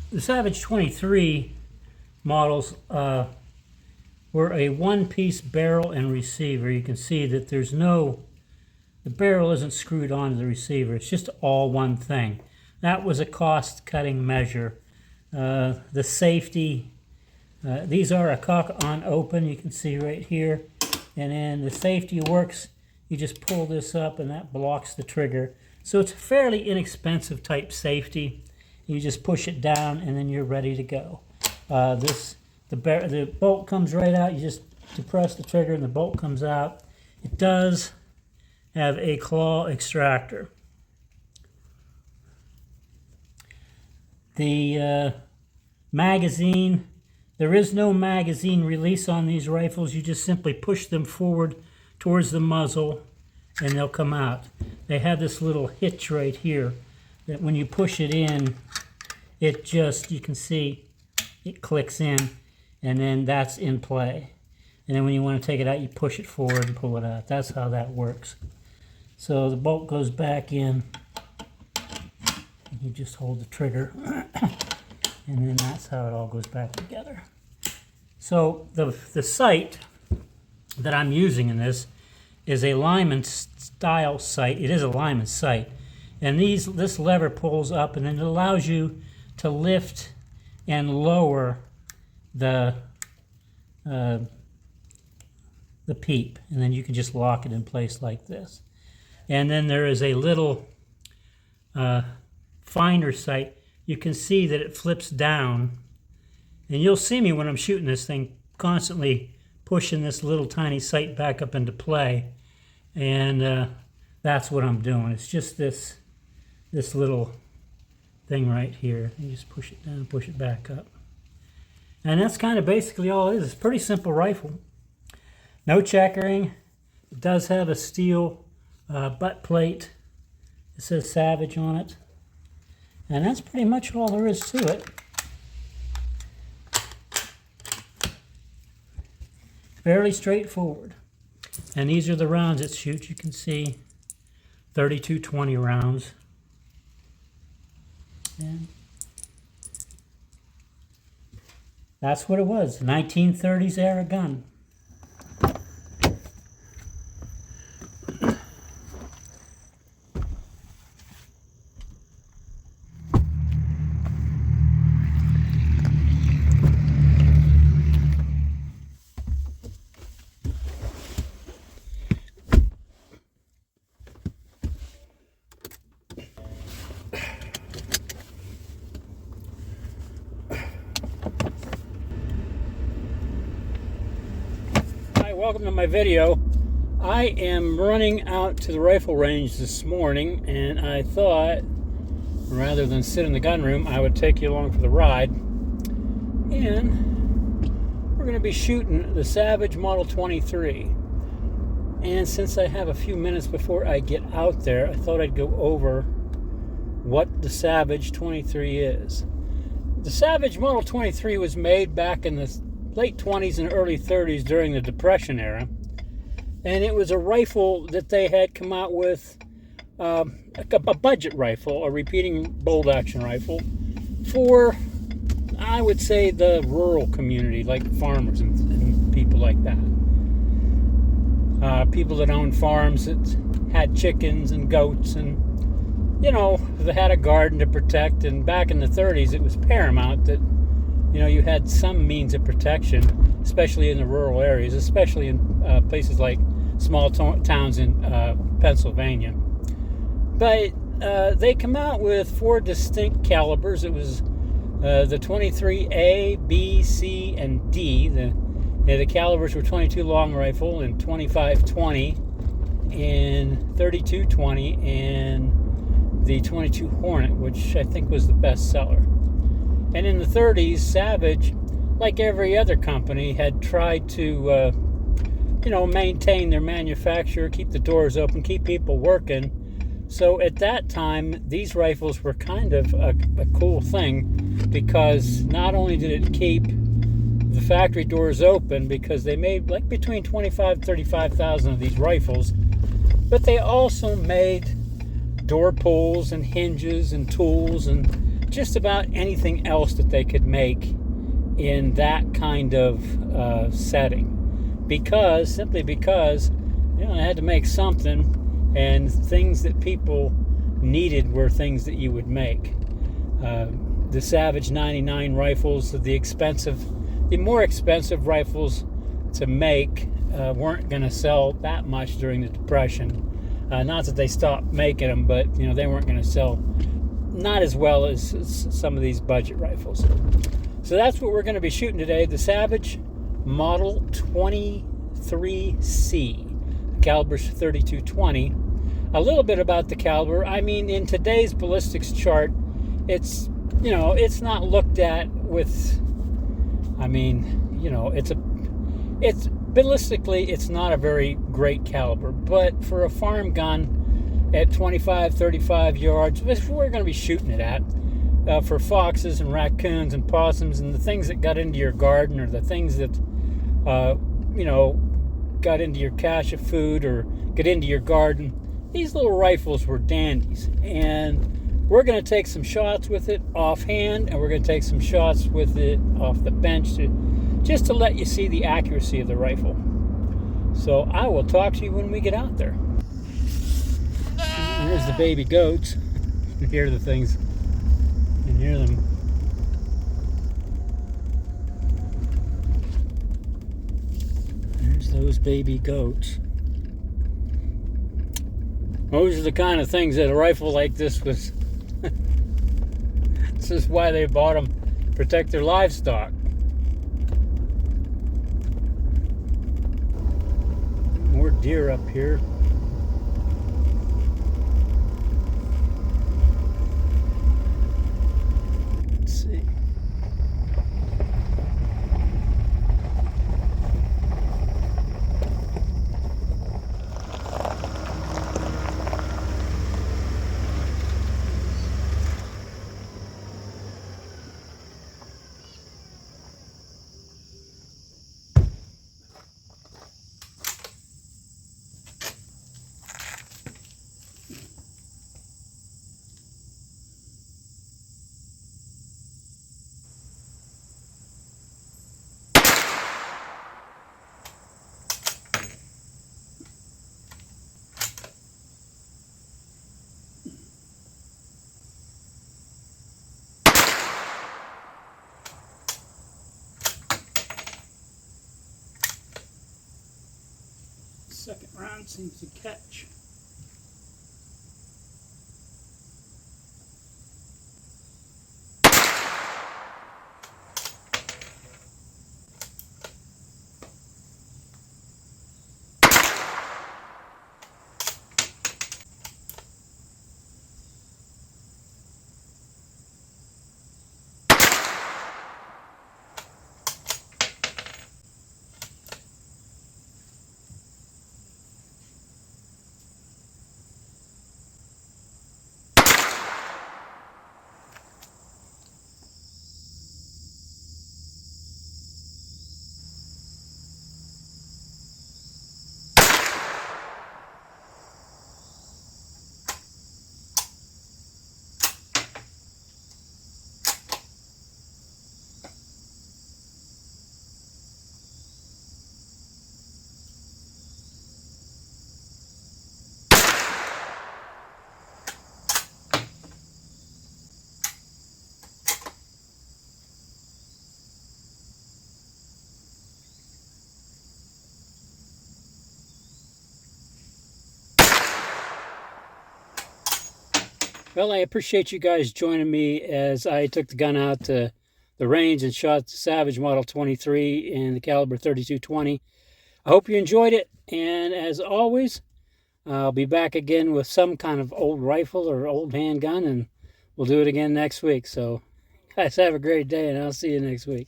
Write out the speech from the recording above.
The Savage 23 models were a one-piece barrel and receiver. You can see that the barrel isn't screwed onto the receiver. It's just all one thing. That was a cost-cutting measure. The safety, these are a cock on open, you can see right here. And then the safety works, you just pull this up and that blocks the trigger. So it's a fairly inexpensive type safety. You just push it down and then you're ready to go. The bolt comes right out. You just depress the trigger and the bolt comes out. It does have a claw extractor. The magazine, there is no magazine release on these rifles. You just simply push them forward towards the muzzle and they'll come out. They have this little hitch right here that when you push it in, it just, you can see it clicks in and then that's in play. And then when you want to take it out, you push it forward and pull it out. That's how that works. So the bolt goes back in. You just hold the trigger and then that's how it all goes back together. So the sight that I'm using in this is a Lyman style sight. It is a Lyman sight. And this lever pulls up and then it allows you to lift and lower the peep. And then you can just lock it in place like this. And then there is a little finder sight. You can see that it flips down. And you'll see me when I'm shooting this thing constantly pushing this little tiny sight back up into play. And that's what I'm doing. It's just this little thing right here. You just push it down, push it back up. And that's kind of basically all it is. It's a pretty simple rifle. No checkering. It does have a steel butt plate. It says Savage on it. And that's pretty much all there is to it. Fairly straightforward. And these are the rounds it shoots. You can see 32-20 rounds. And that's what it was, 1930s era gun. Welcome to my video. I am running out to the rifle range this morning and I thought rather than sit in the gun room I would take you along for the ride, and we're going to be shooting the Savage Model 23. And since I have a few minutes before I get out there, I thought I'd go over what the Savage 23 is. The Savage Model 23 was made back in the late 20s and early 30s during the Depression era, and it was a rifle that they had come out with, a budget rifle, a repeating bolt action rifle for, I would say, the rural community, like farmers and people like that. People that owned farms that had chickens and goats and, you know, they had a garden to protect. And back in the 30s it was paramount that, you know, you had some means of protection, especially in the rural areas, especially in places like small towns in Pennsylvania. But they come out with 4 distinct calibers. It was the 23A, B, C, and D. The calibers were 22 long rifle and 25-20 and 32-20 and the 22 Hornet, which I think was the best seller. And in the 30s, Savage, like every other company, had tried to, maintain their manufacture, keep the doors open, keep people working. So at that time, these rifles were kind of a cool thing, because not only did it keep the factory doors open, because they made like between 25,000 and 35,000 of these rifles, but they also made door pulls and hinges and tools and just about anything else that they could make in that kind of setting, simply because they had to make something, and things that people needed were things that you would make. The Savage 99 rifles, the more expensive rifles to make, weren't going to sell that much during the Depression. Not that they stopped making them, but they weren't going to sell not as well as some of these budget rifles. So that's what we're going to be shooting today, the Savage Model 23C, caliber's 32-20. A little bit about the caliber. I mean, in today's ballistics chart, it's not looked at with, it's ballistically, it's not a very great caliber, but for a farm gun at 25, 35 yards, which we're going to be shooting it at, for foxes and raccoons and possums and the things that got into your garden, or the things that, got into your cache of food or get into your garden, these little rifles were dandies. And we're going to take some shots with it offhand, and we're going to take some shots with it off the bench just to let you see the accuracy of the rifle. So I will talk to you when we get out there. There's the baby goats. You can hear the things. You can hear them. There's those baby goats. Those are the kind of things that a rifle like this was. This is why they bought them, protect their livestock. More deer up here. Let's see. Second round seems to catch. Well, I appreciate you guys joining me as I took the gun out to the range and shot the Savage Model 23 in the caliber 32-20. I hope you enjoyed it, and as always, I'll be back again with some kind of old rifle or old handgun, and we'll do it again next week. So, guys, have a great day, and I'll see you next week.